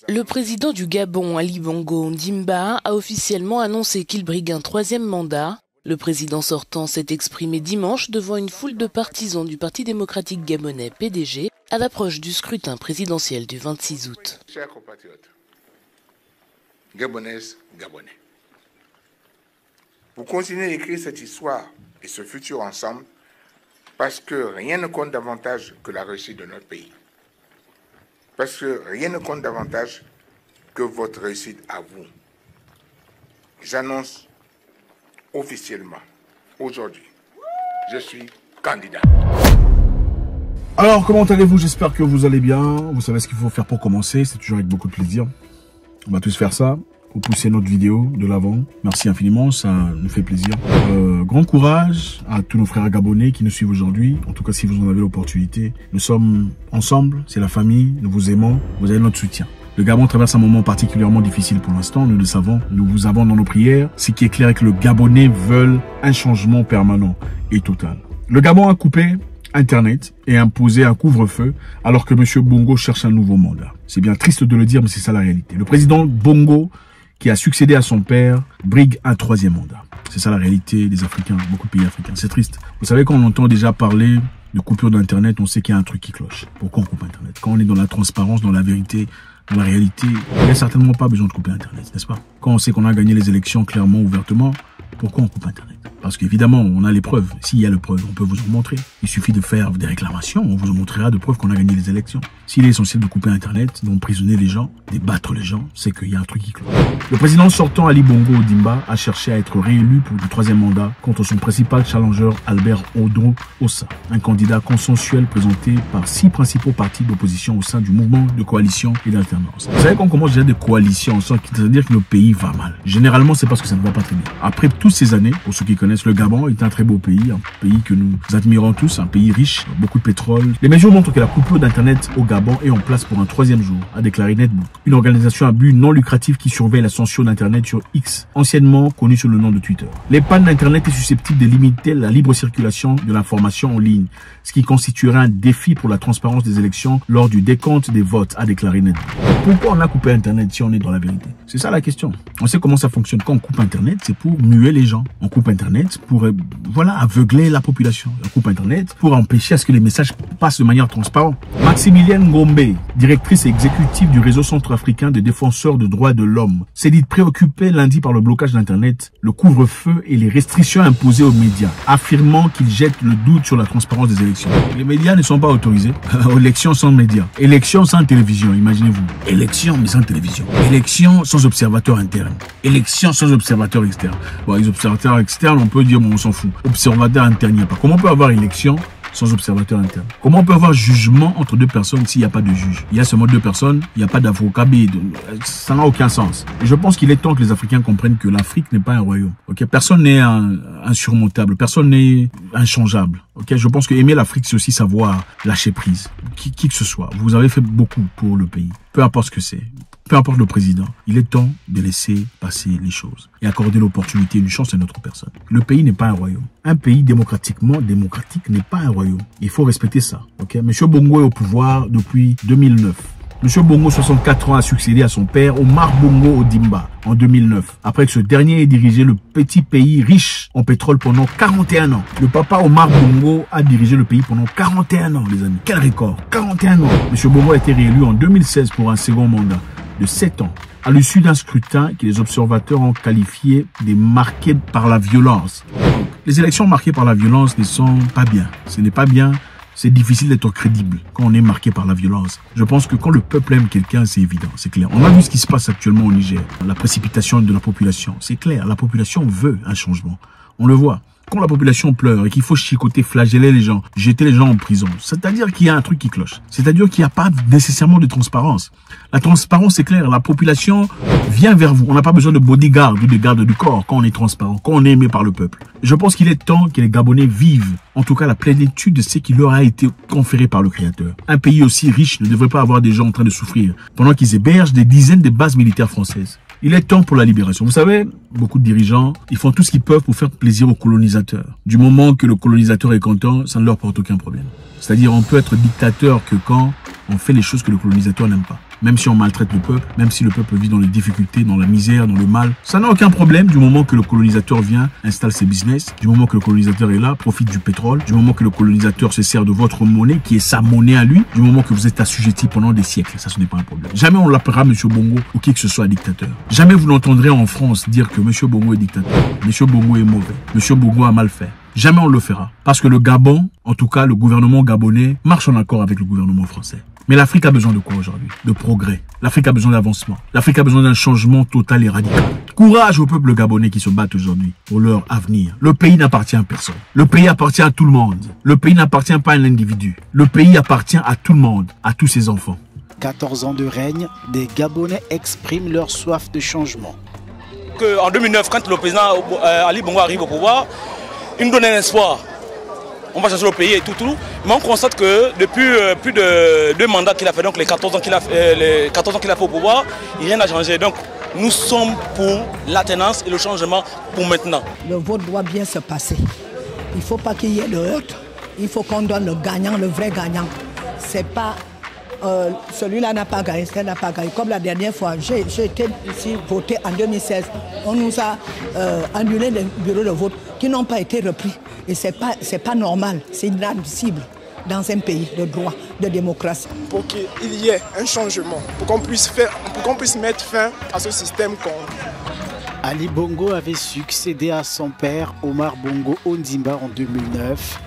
Le président du Gabon, Ali Bongo Ondimba, a officiellement annoncé qu'il brigue un troisième mandat. Le président sortant s'est exprimé dimanche devant une foule de partisans du Parti démocratique gabonais PDG à l'approche du scrutin présidentiel du 26 août. Chers compatriotes, Gabonaises, Gabonais, vous continuez d'écrire cette histoire et ce futur ensemble parce que rien ne compte davantage que la réussite de notre pays. Parce que rien ne compte davantage que votre réussite à vous. J'annonce officiellement, aujourd'hui, je suis candidat. Alors, comment allez-vous? J'espère que vous allez bien. Vous savez ce qu'il faut faire pour commencer. C'est toujours avec beaucoup de plaisir. On va tous faire ça pour pousser notre vidéo de l'avant. Merci infiniment, ça nous fait plaisir. Grand courage à tous nos frères gabonais qui nous suivent aujourd'hui. En tout cas, si vous en avez l'opportunité. Nous sommes ensemble, c'est la famille, nous vous aimons, vous avez notre soutien. Le Gabon traverse un moment particulièrement difficile pour l'instant, nous le savons, nous vous avons dans nos prières. Ce qui est clair est que le Gabonais veut un changement permanent et total. Le Gabon a coupé Internet et imposé un couvre-feu alors que M. Bongo cherche un nouveau mandat. C'est bien triste de le dire, mais c'est ça la réalité. Le président Bongo, qui a succédé à son père, brigue un troisième mandat. C'est ça la réalité des Africains, beaucoup de pays africains. C'est triste. Vous savez, quand on entend déjà parler de coupure d'Internet, on sait qu'il y a un truc qui cloche. Pourquoi on coupe Internet? Quand on est dans la transparence, dans la vérité, dans la réalité, il n'y a certainement pas besoin de couper Internet, n'est-ce pas? Quand on sait qu'on a gagné les élections clairement, ouvertement, pourquoi on coupe Internet? Parce qu'évidemment, on a les preuves. S'il y a les preuves, on peut vous en montrer. Il suffit de faire des réclamations, on vous en montrera de preuves qu'on a gagné les élections. S'il est essentiel de couper Internet, d'emprisonner les gens, de les gens, c'est qu'il y a un truc qui cloche. Le président sortant Ali Bongo Ondimba a cherché à être réélu pour le troisième mandat contre son principal challenger Albert Odro Ossa, un candidat consensuel présenté par 6 principaux partis d'opposition au sein du mouvement de coalition et d'alternance. Vous savez qu'on commence déjà des coalitions, c'est-à-dire que le pays va mal. Généralement, c'est parce que ça ne va pas très bien. Après toutes ces années, pour ceux qui connaissent, le Gabon est un très beau pays, un pays que nous admirons tous, un pays riche, beaucoup de pétrole. Les mesures montrent que la coupure d'Internet au Gabon est en place pour un troisième jour, a déclaré Netbook, une organisation à but non lucratif qui surveille l'ascension d'Internet sur X, anciennement connu sous le nom de Twitter. Les pannes d'Internet est susceptible de limiter la libre circulation de l'information en ligne, ce qui constituerait un défi pour la transparence des élections lors du décompte des votes, a déclaré Netbook. Pourquoi on a coupé Internet si on est dans la vérité? C'est ça la question. On sait comment ça fonctionne. Quand on coupe Internet, c'est pour muer les gens. On coupe Internet pour aveugler la population. On coupe Internet pour empêcher à ce que les messages passent de manière transparente. Maximilienne Ngombe, directrice exécutive du réseau centrafricain des défenseurs de droits de l'homme, s'est dit préoccupée lundi par le blocage d'Internet, le couvre-feu et les restrictions imposées aux médias, affirmant qu'ils jettent le doute sur la transparence des élections. Les médias ne sont pas autorisés. Élections sans médias. Élections sans télévision, imaginez-vous. Élections mais sans télévision. Élections sans observateurs internes. Élections sans observateurs externes. Bon, les observateurs externes, on peut dire, bon, on s'en fout. Observateur interne, il n'y a pas. Comment on peut avoir élection sans observateur interne? Comment on peut avoir jugement entre deux personnes s'il n'y a pas de juge? Il y a seulement 2 personnes, il n'y a pas d'avocat. Ça n'a aucun sens. Et je pense qu'il est temps que les Africains comprennent que l'Afrique n'est pas un royaume. Ok, personne n'est insurmontable, personne n'est inchangeable. Ok, je pense que aimer l'Afrique, c'est aussi savoir lâcher prise. Qui que ce soit, vous avez fait beaucoup pour le pays. Peu importe ce que c'est. Peu importe le président, il est temps de laisser passer les choses et accorder l'opportunité, une chance à notre personne. Le pays n'est pas un royaume. Un pays démocratique n'est pas un royaume. Il faut respecter ça. Ok, Monsieur Bongo est au pouvoir depuis 2009. Monsieur Bongo, 64 ans, a succédé à son père, Omar Bongo Ondimba, en 2009. Après que ce dernier ait dirigé le petit pays riche en pétrole pendant 41 ans. Le papa Omar Bongo a dirigé le pays pendant 41 ans, les amis. Quel record! 41 ans. Monsieur Bongo a été réélu en 2016 pour un second mandat de 7 ans, à l'issue d'un scrutin que les observateurs ont qualifié de marqué par la violence. Les élections marquées par la violence ne sont pas bien. Ce n'est pas bien. C'est difficile d'être crédible quand on est marqué par la violence. Je pense que quand le peuple aime quelqu'un, c'est évident, c'est clair. On a vu ce qui se passe actuellement au Niger, la précipitation de la population. C'est clair, la population veut un changement. On le voit. Quand la population pleure et qu'il faut chicoter, flageller les gens, jeter les gens en prison, c'est-à-dire qu'il y a un truc qui cloche. C'est-à-dire qu'il n'y a pas nécessairement de transparence. La transparence, c'est clair. La population vient vers vous. On n'a pas besoin de bodyguard ou de garde du corps quand on est transparent, quand on est aimé par le peuple. Je pense qu'il est temps que les Gabonais vivent, en tout cas, la plénitude de ce qui leur a été conféré par le Créateur. Un pays aussi riche ne devrait pas avoir des gens en train de souffrir pendant qu'ils hébergent des dizaines de bases militaires françaises. Il est temps pour la libération. Vous savez, beaucoup de dirigeants, ils font tout ce qu'ils peuvent pour faire plaisir aux colonisateurs. Du moment que le colonisateur est content, ça ne leur porte aucun problème. C'est-à-dire, on peut être dictateur que quand on fait les choses que le colonisateur n'aime pas. même si on maltraite le peuple, même si le peuple vit dans les difficultés, dans la misère, dans le mal. Ça n'a aucun problème du moment que le colonisateur vient, installe ses business, du moment que le colonisateur est là, profite du pétrole, du moment que le colonisateur se sert de votre monnaie, qui est sa monnaie à lui, du moment que vous êtes assujetti pendant des siècles. Ça, ce n'est pas un problème. Jamais on l'appellera M. Bongo ou qui que ce soit dictateur. Jamais vous n'entendrez en France dire que M. Bongo est dictateur, M. Bongo est mauvais, M. Bongo a mal fait. Jamais on le fera. Parce que le Gabon, en tout cas le gouvernement gabonais, marche en accord avec le gouvernement français. Mais l'Afrique a besoin de quoi aujourd'hui? De progrès. L'Afrique a besoin d'avancement. L'Afrique a besoin d'un changement total et radical. Courage au peuple gabonais qui se battent aujourd'hui pour leur avenir. Le pays n'appartient à personne. Le pays appartient à tout le monde. Le pays n'appartient pas à un individu. Le pays appartient à tout le monde, à tous ses enfants. 14 ans de règne, des Gabonais expriment leur soif de changement. En 2009, quand le président Ali Bongo arrive au pouvoir, il nous donne un espoir. On va changer le pays et tout. Mais on constate que depuis plus de 2 mandats qu'il a fait, donc les 14 ans qu'il a fait au pouvoir, rien n'a changé. Donc nous sommes pour l'alternance et le changement pour maintenant. Le vote doit bien se passer. Il ne faut pas qu'il y ait de heurts. Il faut qu'on donne le gagnant, le vrai gagnant. C'est pas celui-là n'a pas gagné, celui-là n'a pas gagné. Comme la dernière fois, j'ai été ici voté en 2016. On nous a annulé les bureaux de vote qui n'ont pas été repris. Et ce n'est pas normal, c'est inadmissible dans un pays de droit, de démocratie. Pour qu'il y ait un changement, pour qu'on puisse mettre fin à ce système Ali Bongo avait succédé à son père Omar Bongo Ondimba en 2009.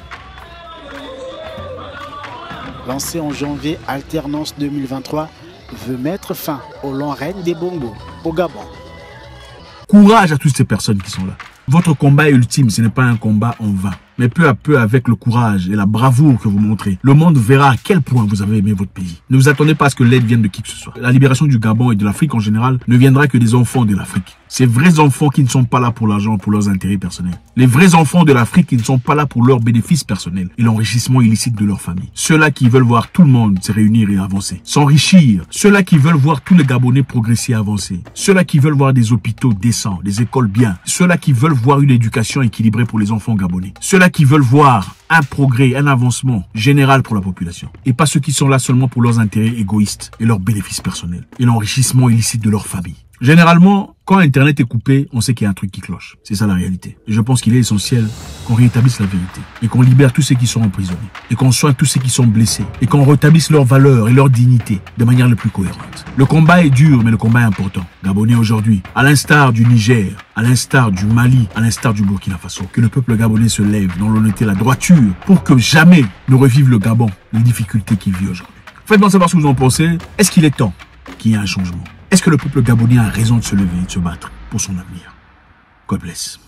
Lancé en janvier, Alternance 2023 veut mettre fin au long règne des Bongo au Gabon. Courage à toutes ces personnes qui sont là. Votre combat est ultime, ce n'est pas un combat en vain. Mais peu à peu, avec le courage et la bravoure que vous montrez, le monde verra à quel point vous avez aimé votre pays. Ne vous attendez pas à ce que l'aide vienne de qui que ce soit. La libération du Gabon et de l'Afrique en général ne viendra que des enfants de l'Afrique. Ces vrais enfants qui ne sont pas là pour l'argent, pour leurs intérêts personnels. Les vrais enfants de l'Afrique qui ne sont pas là pour leurs bénéfices personnels et l'enrichissement illicite de leur famille. Ceux-là qui veulent voir tout le monde se réunir et avancer, s'enrichir. Ceux-là qui veulent voir tous les Gabonais progresser et avancer. Ceux-là qui veulent voir des hôpitaux décents, des écoles bien. Ceux-là qui veulent voir une éducation équilibrée pour les enfants gabonais. Ceux-là qui veulent voir un progrès, un avancement général pour la population. Et pas ceux qui sont là seulement pour leurs intérêts égoïstes et leurs bénéfices personnels et l'enrichissement illicite de leur famille. Généralement, quand Internet est coupé, on sait qu'il y a un truc qui cloche. C'est ça la réalité. Et je pense qu'il est essentiel qu'on rétablisse la vérité. Et qu'on libère tous ceux qui sont emprisonnés. Et qu'on soigne tous ceux qui sont blessés. Et qu'on rétablisse leurs valeurs et leur dignité de manière la plus cohérente. Le combat est dur, mais le combat est important. Gabonais aujourd'hui, à l'instar du Niger, à l'instar du Mali, à l'instar du Burkina Faso, que le peuple gabonais se lève dans l'honnêteté et la droiture pour que jamais ne revive le Gabon les difficultés qu'il vit aujourd'hui. Faites-moi savoir ce que vous en pensez. Est-ce qu'il est temps qu'il y ait un changement? Est-ce que le peuple gabonais a raison de se lever et de se battre pour son avenir? God bless.